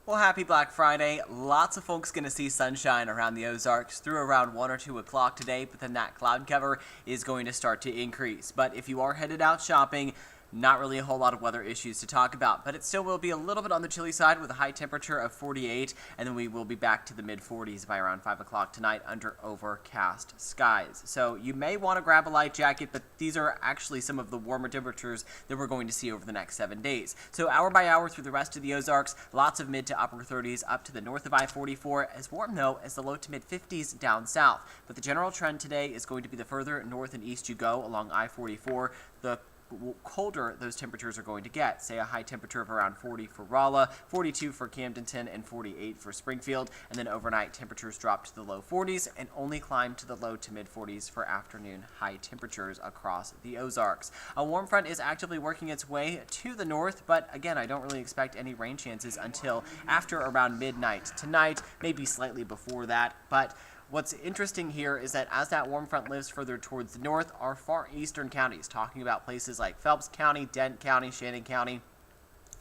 Well, happy Black Friday. Lots of folks going to see sunshine around the Ozarks through around 1 or 2 o'clock today, but then that cloud cover is going to start to increase. But if you are headed out shopping, not really a whole lot of weather issues to talk about, but it still will be a little bit on the chilly side with a high temperature of 48, and then we will be back to the mid-40s by around 5 o'clock tonight under overcast skies. So you may want to grab a light jacket, but these are actually some of the warmer temperatures that we're going to see over the next 7 days. So hour by hour through the rest of the Ozarks, lots of mid to upper 30s up to the north of I-44, as warm though as the low to mid-50s down south. But the general trend today is going to be the further north and east you go along I-44, the colder those temperatures are going to get. Say a high temperature of around 40 for Rolla, 42 for Camdenton, and 48 for Springfield. And then overnight temperatures drop to the low 40s and only climb to the low to mid 40s for afternoon high temperatures across the Ozarks. A warm front is actively working its way to the north, but again, I don't really expect any rain chances until after around midnight tonight, maybe slightly before that. But what's interesting here is that as that warm front lives further towards the north, our far eastern counties, talking about places like Phelps County, Dent County, Shannon County,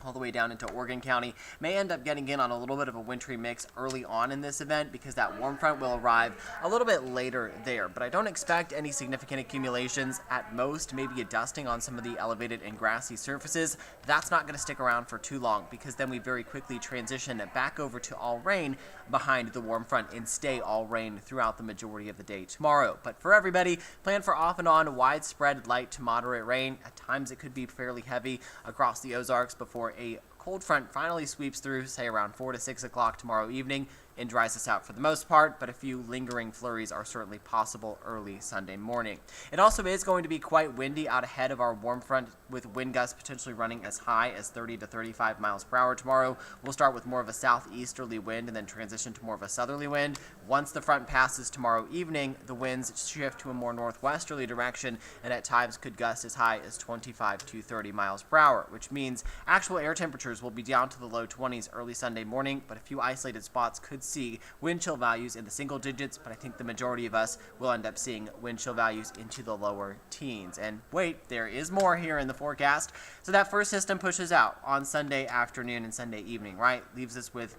all the way down into Oregon County, may end up getting in on a little bit of a wintry mix early on in this event because that warm front will arrive a little bit later there. But I don't expect any significant accumulations. At most, maybe a dusting on some of the elevated and grassy surfaces. That's not going to stick around for too long because then we very quickly transition back over to all rain behind the warm front and stay all rain throughout the majority of the day tomorrow. But for everybody, plan for off and on widespread light to moderate rain. At times it could be fairly heavy across the Ozarks before a cold front finally sweeps through, say around 4 to 6 o'clock tomorrow evening, and dries us out for the most part, but a few lingering flurries are certainly possible early Sunday morning. It also is going to be quite windy out ahead of our warm front, with wind gusts potentially running as high as 30 to 35 miles per hour tomorrow. We'll start with more of a southeasterly wind and then transition to more of a southerly wind. Once the front passes tomorrow evening, the winds shift to a more northwesterly direction and at times could gust as high as 25 to 30 miles per hour, which means actual air temperatures will be down to the low 20s early Sunday morning, but a few isolated spots could see wind chill values in the single digits, but I think the majority of us will end up seeing wind chill values into the lower teens. And wait, there is more here in the forecast. So that first system pushes out on Sunday afternoon and Sunday evening, right? Leaves us with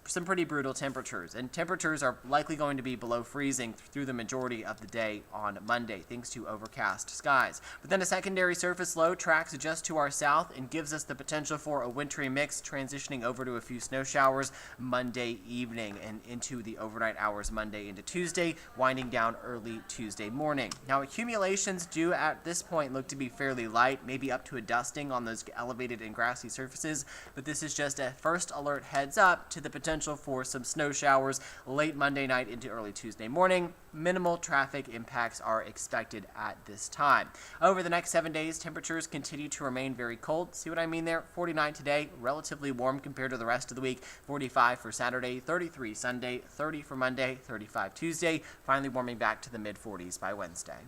some pretty brutal temperatures, and temperatures are likely going to be below freezing through the majority of the day on Monday, thanks to overcast skies. But then a secondary surface low tracks just to our south and gives us the potential for a wintry mix, transitioning over to a few snow showers Monday evening and into the overnight hours Monday into Tuesday, winding down early Tuesday morning. Now, accumulations do at this point look to be fairly light, maybe up to a dusting on those elevated and grassy surfaces, but this is just a first alert heads up to the potential for some snow showers late Monday night into early Tuesday morning. Minimal traffic impacts are expected at this time. Over the next 7 days, temperatures continue to remain very cold. See what I mean there? 49 today, relatively warm compared to the rest of the week. 45 for Saturday, 33 Sunday, 30 for Monday, 35 Tuesday, finally warming back to the mid-40s by Wednesday.